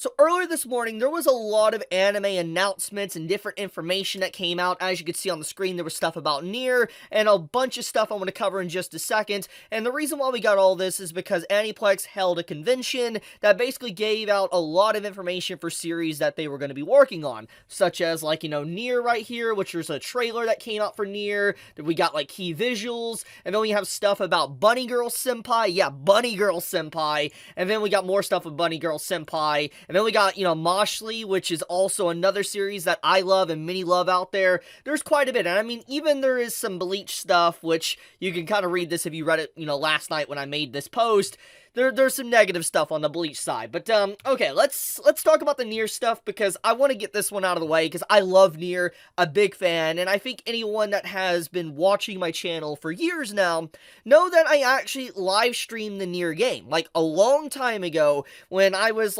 So earlier this morning, there was a lot of anime announcements and different information that came out. As you can see on the screen, there was stuff about Nier and a bunch of stuff I'm going to cover in just a second. And the reason why we got all this is because Aniplex held a convention that basically gave out a lot of information for series that they were going to be working on, such as Nier right here, which was a trailer that came out for Nier. We got key visuals, and then we have stuff about Bunny Girl Senpai. Yeah, Bunny Girl Senpai. And then we got more stuff with Bunny Girl Senpai. And then we got, Mashle, which is also another series that I love and many love out there. There's quite a bit. And I mean, even there is some Bleach stuff, which you can kind of read this if you read it, last night when I made this post. There's some negative stuff on the Bleach side. But, okay, let's talk about the Nier stuff, because I want to get this one out of the way, because I love Nier, a big fan, and I think anyone that has been watching my channel for years now know that I actually live streamed the Nier game, a long time ago, when I was,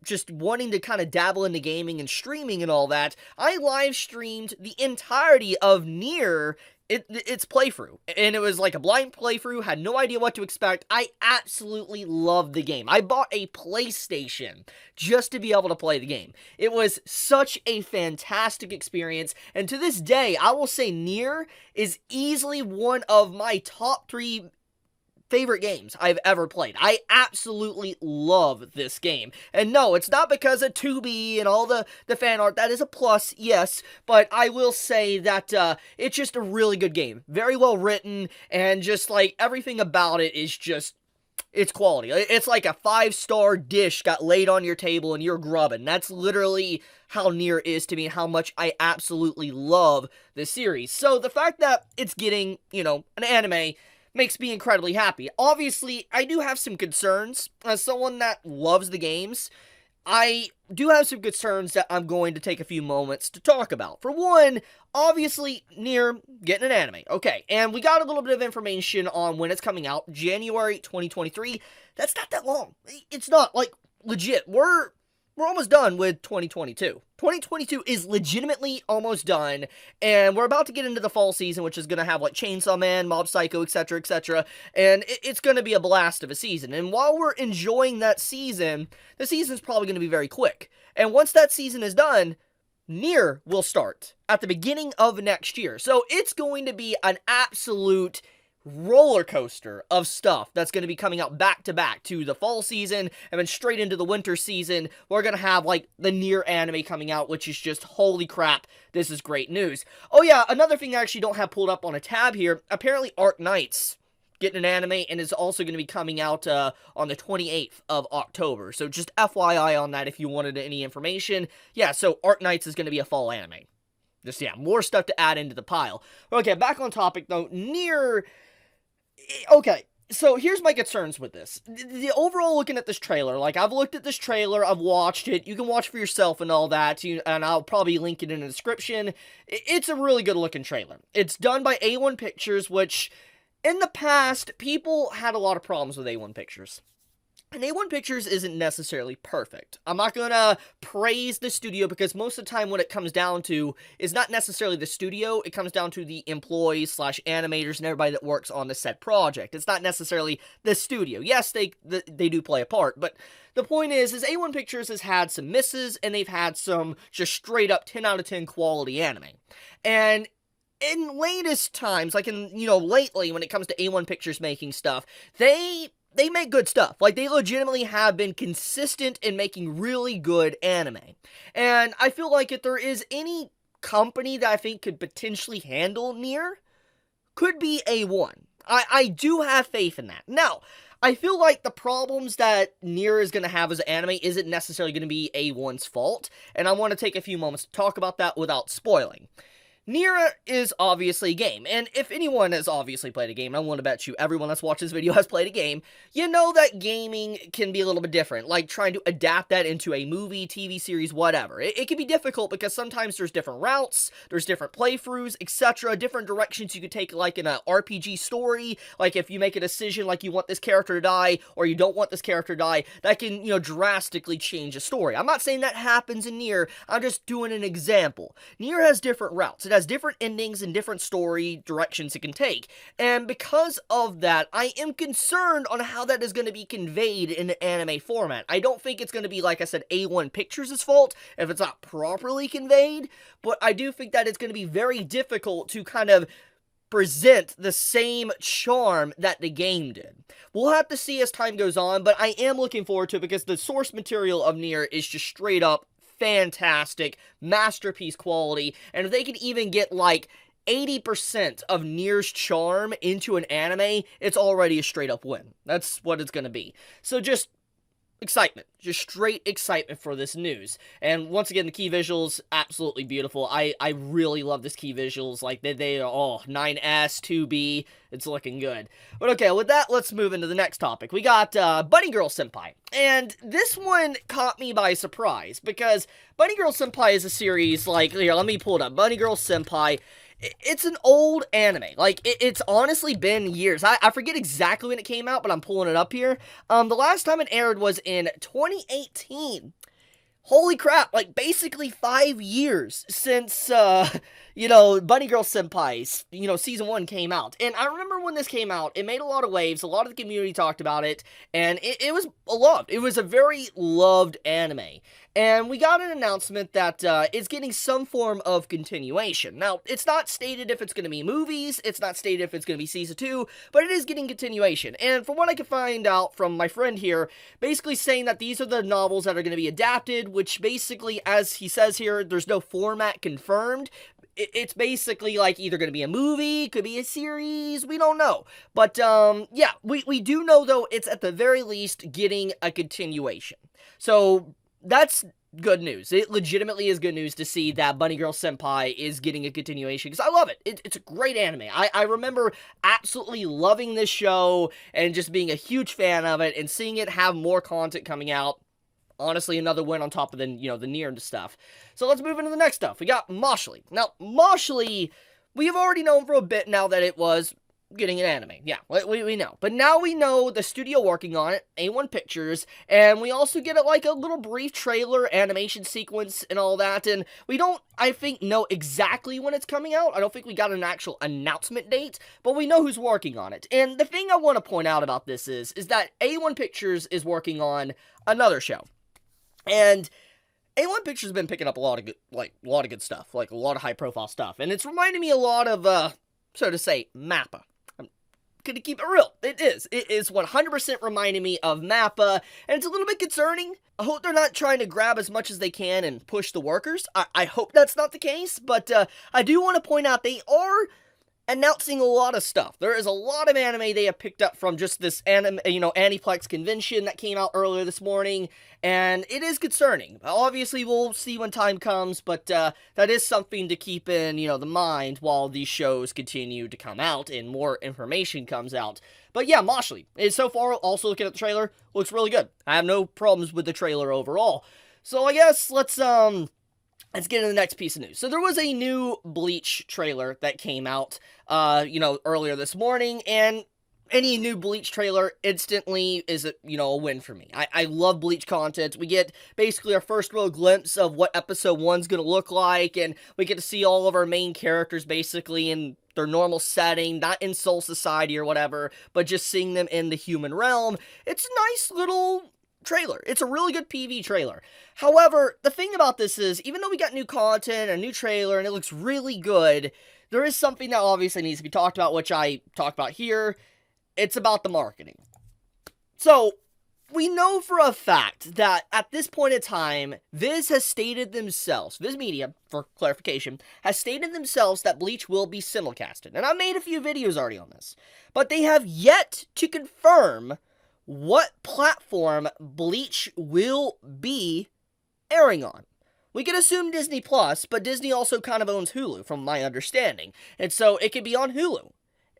just wanting to kind of dabble into gaming and streaming and all that. I live streamed the entirety of Nier, its playthrough, and it was a blind playthrough, had no idea what to expect. I absolutely loved the game. I bought a PlayStation just to be able to play the game. It was such a fantastic experience, and to this day, I will say Nier is easily one of my top 3 favorite games I've ever played. I absolutely love this game. And no, it's not because of 2B and all the fan art. That is a plus, yes, but I will say that it's just a really good game. Very well written, and just everything about it is just, it's quality. It's like a 5-star dish got laid on your table and you're grubbing. That's literally how Nier is to me, and how much I absolutely love this series. So the fact that it's getting, an anime makes me incredibly happy. Obviously, I do have some concerns. As someone that loves the games, I do have some concerns that I'm going to take a few moments to talk about. For one, obviously, Nier getting an anime. Okay, and we got a little bit of information on when it's coming out. January 2023. That's not that long. It's not, legit. We're almost done with 2022. 2022 is legitimately almost done, and we're about to get into the fall season, which is going to have, Chainsaw Man, Mob Psycho, etc., etc., and it's going to be a blast of a season. And while we're enjoying that season, the season's probably going to be very quick. And once that season is done, Nier will start at the beginning of next year. So it's going to be an absolute roller coaster of stuff that's going to be coming out back to back to the fall season, and then straight into the winter season. We're going to have the Nier anime coming out, which is just, holy crap, this is great news. Oh yeah, another thing I actually don't have pulled up on a tab here, apparently Arknight's getting an anime, and is also going to be coming out on the 28th of October. So just FYI on that if you wanted any information. Yeah, so Arknight's is going to be a fall anime. Just, yeah, more stuff to add into the pile. Okay, back on topic though. Nier, okay, so here's my concerns with this. The overall, looking at this trailer, I've looked at this trailer, I've watched it, you can watch for yourself and all that, and I'll probably link it in the description. It's a really good looking trailer. It's done by A1 Pictures, which, in the past, people had a lot of problems with A1 Pictures. And A1 Pictures isn't necessarily perfect. I'm not gonna praise the studio, because most of the time what it comes down to is not necessarily the studio, it comes down to the employees / animators and everybody that works on the said project. It's not necessarily the studio. Yes, they do play a part, but the point is A1 Pictures has had some misses, and they've had some just straight up 10 out of 10 quality anime. And in latest times, lately, when it comes to A1 Pictures making stuff, they make good stuff. They legitimately have been consistent in making really good anime. And I feel like if there is any company that I think could potentially handle Nier, could be A1. I do have faith in that. Now, I feel like the problems that Nier is going to have as an anime isn't necessarily going to be A1's fault, and I want to take a few moments to talk about that without spoiling. Nier is obviously a game, and if anyone has obviously played a game, and I want to bet you everyone that's watched this video has played a game, you know that gaming can be a little bit different, trying to adapt that into a movie, TV series, whatever. It can be difficult, because sometimes there's different routes, there's different playthroughs, etc., different directions you could take, in an RPG story, if you make a decision, you want this character to die, or you don't want this character to die, that can, drastically change a story. I'm not saying that happens in Nier, I'm just doing an example. Nier has different routes. It has has different endings and different story directions it can take. And because of that, I am concerned on how that is going to be conveyed in an anime format. I don't think it's going to be, like I said, A1 Pictures' fault if it's not properly conveyed, but I do think that it's going to be very difficult to kind of present the same charm that the game did. We'll have to see as time goes on, but I am looking forward to it because the source material of Nier is just straight up fantastic, masterpiece quality, and if they could even get like 80% of Nier's charm into an anime, it's already a straight up win. That's what it's gonna be. So just excitement. Just straight excitement for this news. And once again, the key visuals, absolutely beautiful. I really love this key visuals. Like, they are, 9S, 2B, it's looking good. But okay, with that, let's move into the next topic. We got Bunny Girl Senpai. And this one caught me by surprise, because Bunny Girl Senpai is a series, like, here, let me pull it up. Bunny Girl Senpai. It's an old anime. Like, it's honestly been years. I forget exactly when it came out, but I'm pulling it up here. The last time it aired was in 2018. Holy crap, like, basically 5 years since, Bunny Girl Senpai's, Season 1 came out. And I remember when this came out, it made a lot of waves, a lot of the community talked about it, and it was loved. It was a very loved anime. And we got an announcement that it's getting some form of continuation. Now, it's not stated if it's going to be movies, it's not stated if it's going to be Season 2, but it is getting continuation. And from what I could find out from my friend here, basically saying that these are the novels that are going to be adapted, which basically, as he says here, there's no format confirmed. It's basically like either going to be a movie, could be a series, we don't know. But, yeah, we do know, though, it's at the very least getting a continuation. So that's good news. It legitimately is good news to see that Bunny Girl Senpai is getting a continuation, because I love it. It's a great anime. I remember absolutely loving this show and just being a huge fan of it and seeing it have more content coming out. Honestly, another win on top of the, the Nier and stuff. So let's move into the next stuff. We got Mashle. Now, Mashle, we have already known for a bit now that it was getting an anime. Yeah, we know. But now we know the studio working on it, A1 Pictures, and we also get like a little brief trailer, animation sequence, and all that, and we don't, I think, know exactly when it's coming out. I don't think we got an actual announcement date, but we know who's working on it. And the thing I want to point out about this is that A1 Pictures is working on another show. And A1 Pictures has been picking up a lot of good stuff, like a lot of high-profile stuff, and it's reminding me a lot of, so to say, Mappa. I'm gonna keep it real. It is 100% reminding me of Mappa, and it's a little bit concerning. I hope they're not trying to grab as much as they can and push the workers. I hope that's not the case, but I do want to point out they are announcing a lot of stuff. There is a lot of anime they have picked up from just this Aniplex convention that came out earlier this morning, and it is concerning. Obviously, we'll see when time comes, but that is something to keep in, the mind while these shows continue to come out and more information comes out. But yeah, Mashle is so far, also looking at the trailer, looks really good. I have no problems with the trailer overall. So I guess let's get into the next piece of news. So there was a new Bleach trailer that came out, earlier this morning, and any new Bleach trailer instantly is, a win for me. I love Bleach content. We get basically our first real glimpse of what episode 1's gonna look like, and we get to see all of our main characters basically in their normal setting, not in Soul Society or whatever, but just seeing them in the human realm. It's a nice little trailer. It's a really good PV trailer. However, the thing about this is, even though we got new content, a new trailer, and it looks really good, there is something that obviously needs to be talked about, which I talked about here. It's about the marketing. So, we know for a fact that at this point in time, Viz has stated themselves, Viz Media, for clarification, has stated themselves that Bleach will be simulcasted. And I made a few videos already on this. But they have yet to confirm what platform Bleach will be airing on. We can assume Disney Plus, but Disney also kind of owns Hulu, from my understanding. And so it could be on Hulu.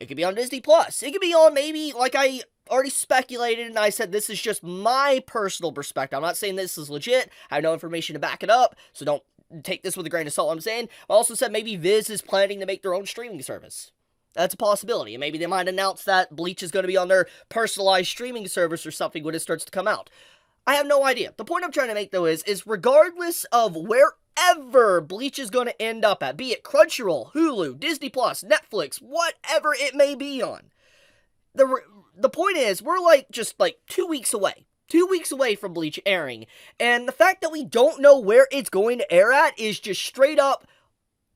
It could be on Disney Plus. It could be on maybe, like I already speculated, and I said this is just my personal perspective. I'm not saying this is legit. I have no information to back it up, so don't take this with a grain of salt, I'm saying. I also said maybe Viz is planning to make their own streaming service. That's a possibility, and maybe they might announce that Bleach is going to be on their personalized streaming service or something when it starts to come out. I have no idea. The point I'm trying to make, though, is regardless of wherever wherever Bleach is going to end up at, be it Crunchyroll, Hulu, Disney+, Netflix, whatever it may be on. The point is, we're just 2 weeks away. 2 weeks away from Bleach airing, and the fact that we don't know where it's going to air at is just straight up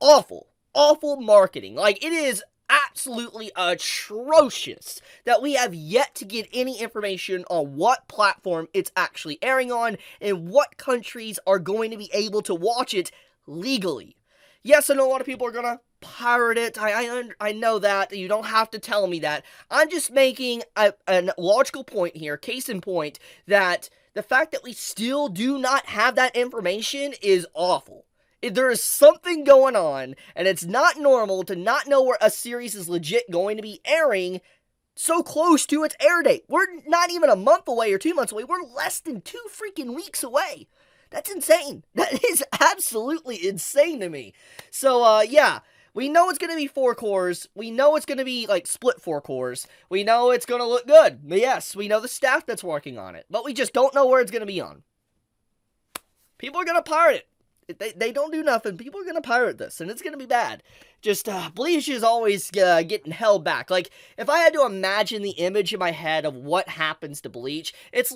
awful. Awful marketing. It is absolutely atrocious that we have yet to get any information on what platform it's actually airing on and what countries are going to be able to watch it legally. Yes, I know a lot of people are gonna pirate it. I know that. You don't have to tell me that. I'm just making a logical point here, case in point, that the fact that we still do not have that information is awful. There is something going on, and it's not normal to not know where a series is legit going to be airing so close to its air date. We're not even a month away or 2 months away. We're less than 2 freaking weeks away. That's insane. That is absolutely insane to me. So, yeah. We know it's going to be 4 cores. We know it's going to be, split 4 cores. We know it's going to look good. Yes, we know the staff that's working on it. But we just don't know where it's going to be on. People are going to pirate it. They don't do nothing. People are going to pirate this, and it's going to be bad. Just, Bleach is always getting held back. If I had to imagine the image in my head of what happens to Bleach, it's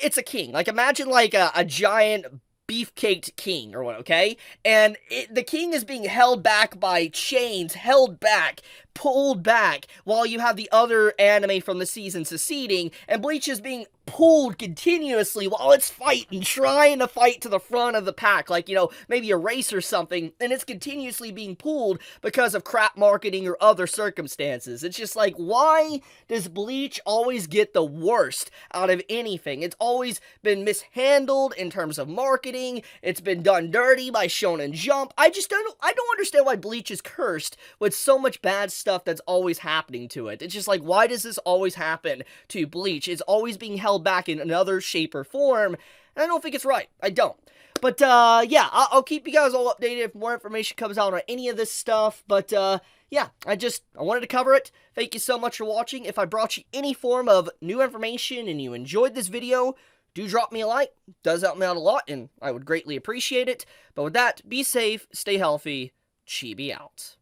it's a king. Imagine, a giant beefcaked king, or what, okay? And the king is being held back by chains, held back, pulled back, while you have the other anime from the season seceding, and Bleach is being pulled continuously while it's fighting, trying to fight to the front of the pack, maybe a race or something, and it's continuously being pulled because of crap marketing or other circumstances. It's just why does Bleach always get the worst out of anything? It's always been mishandled in terms of marketing. It's been done dirty by Shonen Jump. I don't understand why Bleach is cursed with so much bad stuff that's always happening to it. It's just why does this always happen to Bleach? It's always being held back in another shape or form, and I don't think it's right. I don't. But, yeah, I'll keep you guys all updated if more information comes out on any of this stuff, but, yeah, I wanted to cover it. Thank you so much for watching. If I brought you any form of new information and you enjoyed this video, do drop me a like. It does help me out a lot, and I would greatly appreciate it. But with that, be safe, stay healthy, Chibi out.